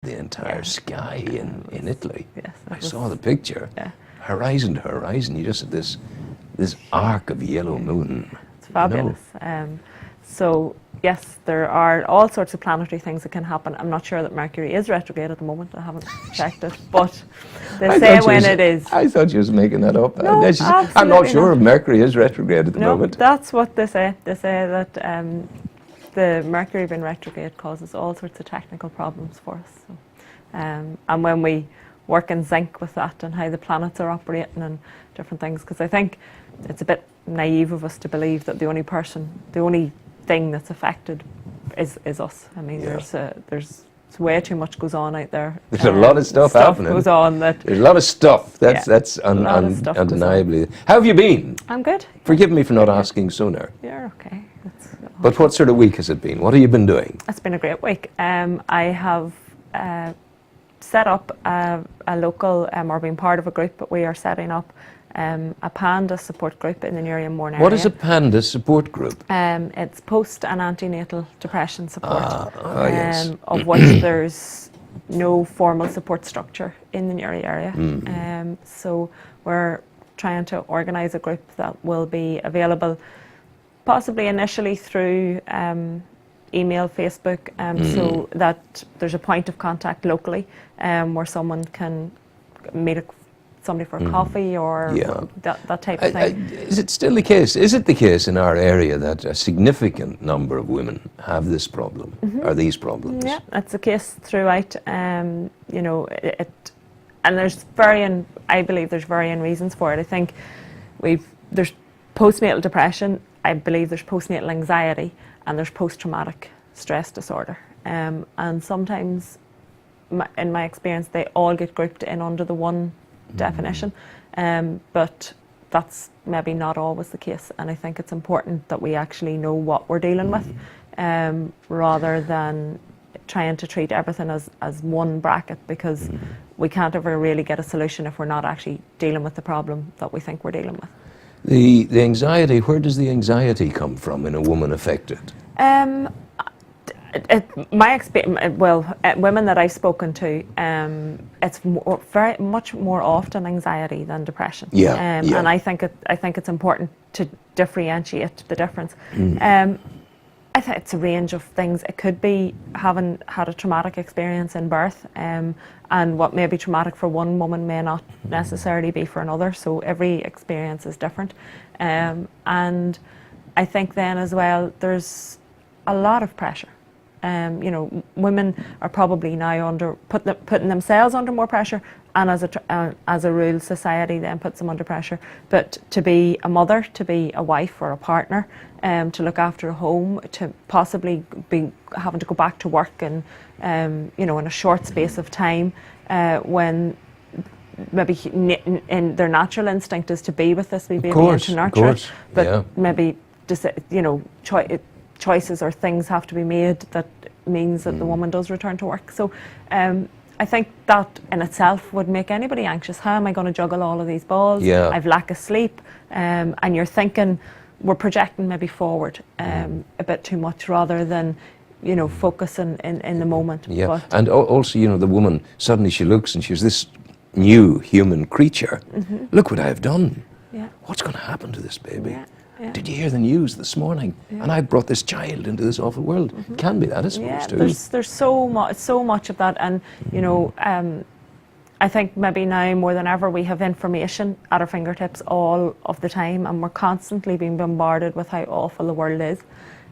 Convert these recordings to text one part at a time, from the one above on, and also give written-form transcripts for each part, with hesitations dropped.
the entire sky in Italy. Yes, I saw the picture. Yeah. Horizon to horizon, you just had this arc of yellow moon. It's fabulous. So yes, there are all sorts of planetary things that can happen. I'm not sure that Mercury is retrograde at the moment. I haven't checked it, but they say when it is. I thought you was making that up. No, I'm not sure if Mercury is retrograde at the moment. That's what they say. They say that the Mercury being retrograde causes all sorts of technical problems for us. So, and when we work in sync with that and how the planets are operating and different things, because I think it's a bit naive of us to believe that the only thing that's affected is us. I mean, there's way too much goes on out there. There's a lot of stuff happening. Goes on that. There's a lot of stuff. That's undeniably. How have you been? I'm good. Forgive me for not asking sooner. You're okay. But what sort of week has it been? What have you been doing? It's been a great week. I have set up a local, or been part of a group, but we are setting up a PANDA support group in the Newry Mourne area. What is a PANDA support group? It's post and antenatal depression support, yes. of which there's no formal support structure in the Newry area. So we're trying to organise a group that will be available possibly initially through email, Facebook, so that there's a point of contact locally where someone can meet somebody for a coffee or that type of thing. Is it still the case? Is it the case in our area that a significant number of women have this problem, or these problems? Yeah, that's the case throughout. You know, and there's I believe there's varying reasons for it. I think there's postnatal depression. I believe there's postnatal anxiety, and there's post-traumatic stress disorder. And sometimes, in my experience, they all get grouped in under the one definition. But that's maybe not always the case. And I think it's important that we actually know what we're dealing with, rather than trying to treat everything as one bracket, because we can't ever really get a solution if we're not actually dealing with the problem that we think we're dealing with. The anxiety, where does the anxiety come from in a woman affected? My experience, women that I've spoken to, it's very much more often anxiety than depression. And I think it's important to differentiate the difference. I think it's a range of things. It could be having had a traumatic experience in birth, and what may be traumatic for one woman may not necessarily be for another, so every experience is different. And I think then as well, there's a lot of pressure. You know, women are probably now putting themselves under more pressure, and as a rule, society then puts them under pressure. But to be a mother, to be a wife or a partner, to look after a home, to possibly be having to go back to work and you know, in a short space of time, when maybe in their natural instinct is to be with this wee baby and to nurture it, but maybe just, you know, choices or things have to be made that means that the woman does return to work. So I think that in itself would make anybody anxious. How am I going to juggle all of these balls? I've lack of sleep, and you're thinking, we're projecting maybe forward a bit too much rather than, you know, focusing in the moment. But and also, you know, the woman, suddenly she looks and she's this new human creature. Look what I've done. What's going to happen to this baby? Did you hear the news this morning? And I brought this child into this awful world. It can be that, I suppose, too. There's so much of that, and you know, I think maybe now more than ever we have information at our fingertips all of the time, and we're constantly being bombarded with how awful the world is.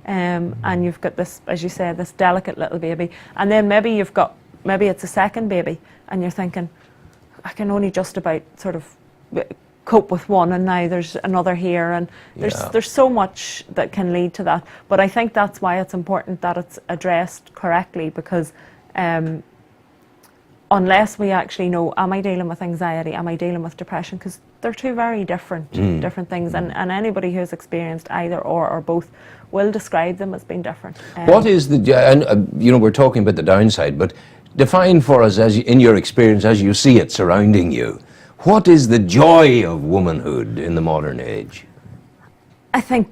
And you've got this, as you say, this delicate little baby, and then maybe it's a second baby, and you're thinking, I can only just about sort of cope with one, and now there's another here, and there's so much that can lead to that. But I think that's why it's important that it's addressed correctly, because unless we actually know, am I dealing with anxiety, am I dealing with depression, because they're two very different things, and anybody who's experienced either or both will describe them as being different. What is the, and you know, we're talking about the downside, but define for us, in your experience, as you see it surrounding you, what is the joy of womanhood in the modern age? I think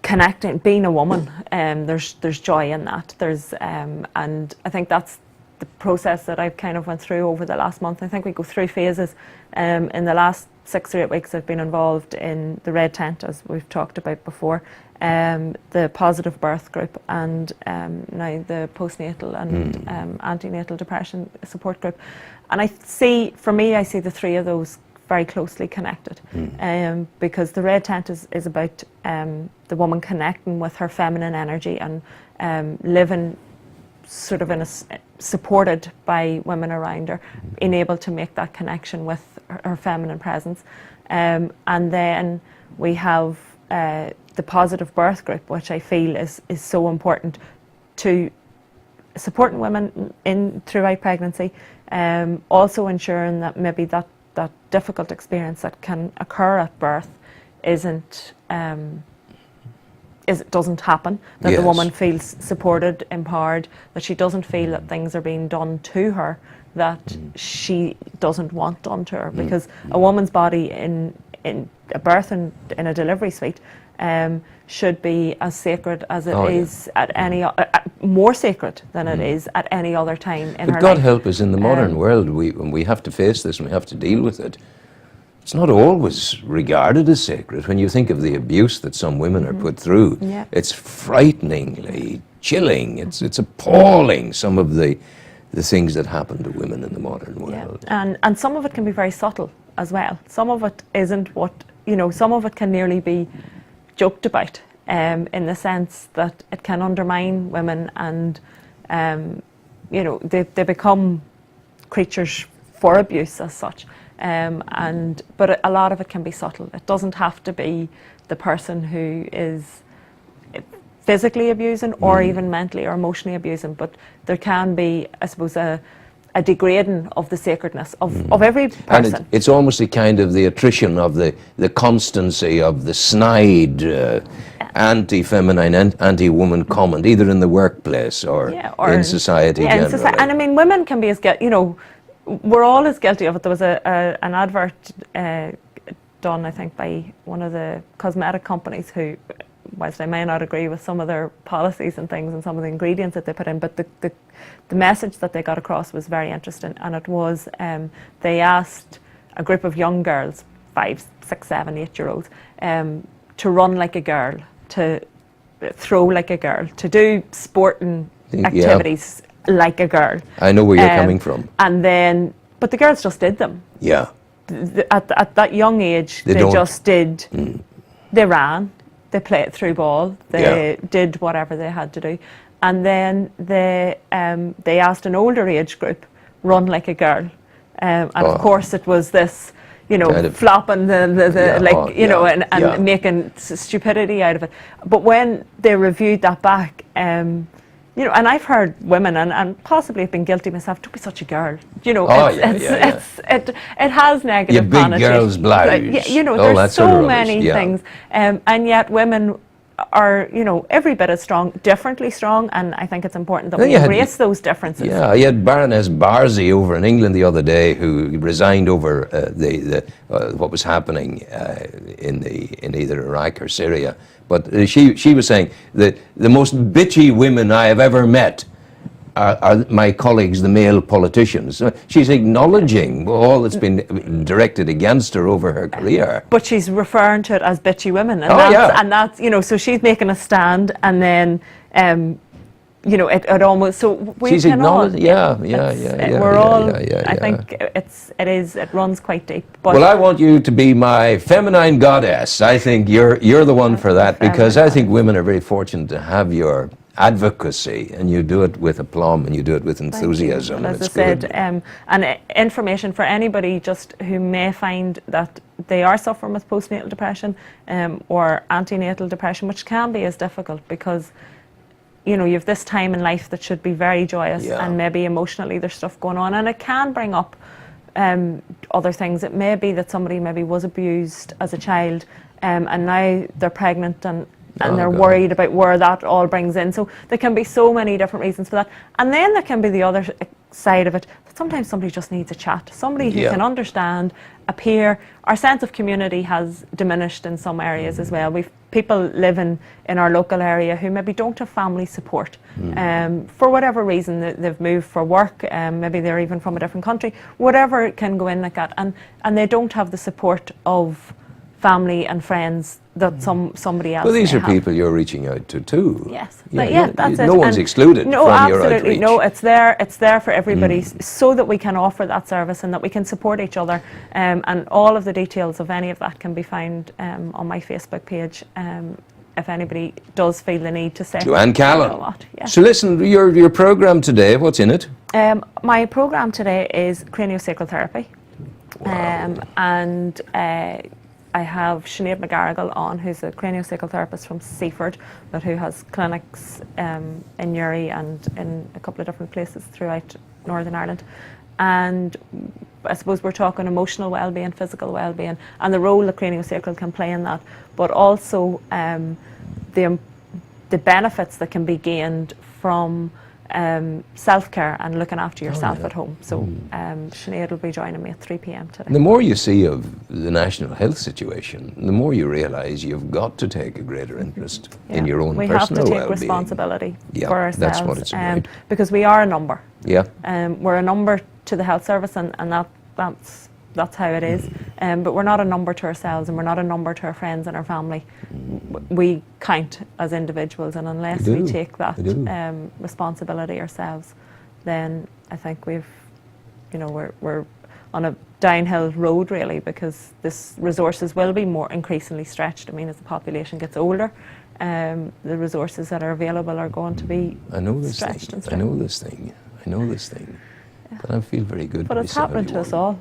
connecting, being a woman, there's joy in that. And I think that's the process that I've kind of went through over the last month. I think we go through phases. In the last 6 or 8 weeks, I've been involved in the Red Tent, as we've talked about before, the Positive Birth Group, and now the Postnatal and Antenatal Depression Support Group. And I see the three of those very closely connected, because the Red Tent is about the woman connecting with her feminine energy and living sort of supported by women around her, being able to make that connection with her feminine presence. And then we have the Positive Birth Group, which I feel is so important to supporting women throughout pregnancy, also ensuring that maybe that difficult experience that can occur at birth doesn't happen, that the woman feels supported, empowered, that she doesn't feel that things are being done to her that she doesn't want done to her, because a woman's body in a birth and in a delivery suite should be as sacred as it is at any more sacred than it is at any other time in her life. But God help us, in the modern world, we have to face this and we have to deal with it. It's not always regarded as sacred. When you think of the abuse that some women are put through, it's frighteningly chilling. It's appalling, some of the things that happen to women in the modern world. And some of it can be very subtle as well. Some of it isn't some of it can nearly be joked about, in the sense that it can undermine women, and they become creatures for abuse as such. But a lot of it can be subtle. It doesn't have to be the person who is physically abusing or even mentally or emotionally abusing, but there can be, I suppose, a degrading of the sacredness of every person. And it's almost a kind of the attrition of the constancy of the snide, anti-feminine and anti-woman comment, either in the workplace or in society generally. And I mean, women can be as we're all as guilty of it. There was an advert done, I think, by one of the cosmetic companies who, whilst I may not agree with some of their policies and things and some of the ingredients that they put in, but the message that they got across was very interesting, and it was they asked a group of young girls, 5, 6, 7, 8-year-olds, to run like a girl, to throw like a girl, to do sporting activities like a girl. I know where you're coming from. And then, but the girls just did them. Yeah. At that young age, they just did. They ran, they played through ball, they did whatever they had to do, and then they asked an older age group, run like a girl, and of course it was this, kind of flopping and making stupidity out of it. But when they reviewed that back, and I've heard women, and possibly have been guilty myself, don't be such a girl. It has negative big connotations. girl's blouse. There's so many things, and yet women are, every bit as strong, differently strong, and I think it's important that we embrace those differences. Yeah, you had Baroness Barzy over in England the other day, who resigned over what was happening in either Iraq or Syria. But she was saying that the most bitchy women I have ever met are my colleagues, the male politicians. She's acknowledging all that's been directed against her over her career. But she's referring to it as bitchy women, and that's so she's making a stand, and then it almost, so we she's acknowledging. We're all. I think it runs quite deep. But well, I want you to be my feminine goddess. I think you're the one for that, because I think women are very fortunate to have your advocacy, and you do it with aplomb, and you do it with enthusiasm. As I said, and information for anybody just who may find that they are suffering with postnatal depression or antenatal depression, which can be as difficult, because you have this time in life that should be very joyous, and maybe emotionally there's stuff going on, and it can bring up other things. It may be that somebody maybe was abused as a child, and now they're pregnant, and they're worried about where that all brings in. So there can be so many different reasons for that. And then there can be the other side of it. Sometimes somebody just needs a chat, somebody who can understand, a peer. Our sense of community has diminished in some areas as well. We've people living in our local area who maybe don't have family support for whatever reason. They've moved for work, maybe they're even from a different country, whatever can go in like that, and they don't have the support of family and friends that somebody else. Well, these are have. people you're reaching out to too. Yes, that's it. No one's excluded no, from absolutely, your outreach. No, it's there. It's there for everybody, so that we can offer that service and that we can support each other. And all of the details of any of that can be found on my Facebook page. If anybody does feel the need to say, Joanne Callan. You know what, yes. So listen, your program today, what's in it? My program today is craniosacral therapy. Wow. And I have Sinead McGarrigle on, who's a craniosacral therapist from Seaford, but who has clinics in Newry and in a couple of different places throughout Northern Ireland. And I suppose we're talking emotional well-being, physical well-being, and the role that craniosacral can play in that, but also the benefits that can be gained from self-care and looking after yourself at home. So Sinead will be joining me at 3 p.m. today. The more you see of the national health situation, the more you realise you've got to take a greater interest in your own personal well-being. We have to take responsibility for ourselves. That's what it's about. Because we are a number. Yeah. We're a number to the health service, and that's how it is. But we're not a number to ourselves, and we're not a number to our friends and our family. We count as individuals, and unless we take that responsibility ourselves, then I think we're on a downhill road really, because this resources will be more increasingly stretched. I mean, as the population gets older, the resources that are available are going to be stretched and stretched. I know this thing. Yeah. But I feel very good. But it's happening to us all.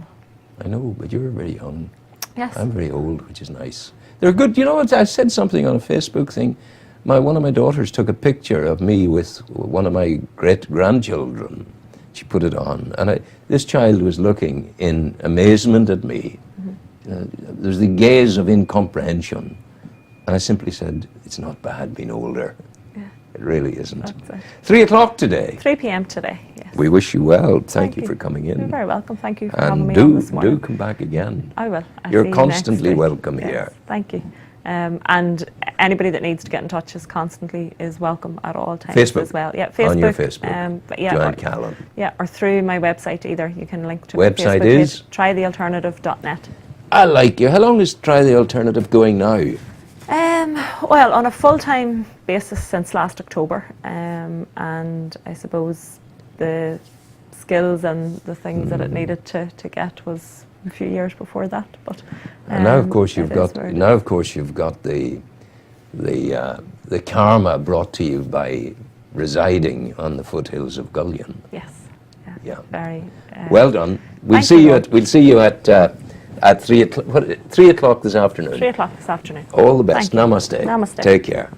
I know, but you're very young. Yes. I'm very old, which is nice. They're good. You know what? I said something on a Facebook thing. One of my daughters took a picture of me with one of my great-grandchildren. She put it on. And this child was looking in amazement at me. There's the gaze of incomprehension. And I simply said, it's not bad being older. Yeah. It really isn't. 3 o'clock today. 3 p.m. today, yes. We wish you well. Thank you for coming in. You're very welcome. Thank you for having me on this morning. Do come back again. I will. You're constantly welcome here. Thank you. And anybody that needs to get in touch is welcome at all times. Facebook as well. Yeah, Facebook. On your Facebook. Joanne Callan. Yeah, or through my website either. You can link to website my Facebook is page, trythealternative.net. I like you. How long is Try the Alternative going now? Well, on a full-time basis since last October, and I suppose the skills and the things that it needed to get was a few years before that. But and now, of course, you've got the karma brought to you by residing on the foothills of Gullion. Yes. Yeah. Very. Well done. We'll see you at 3 o'clock this afternoon. 3 o'clock this afternoon. All the best. Thank you. Namaste. Namaste. Take care.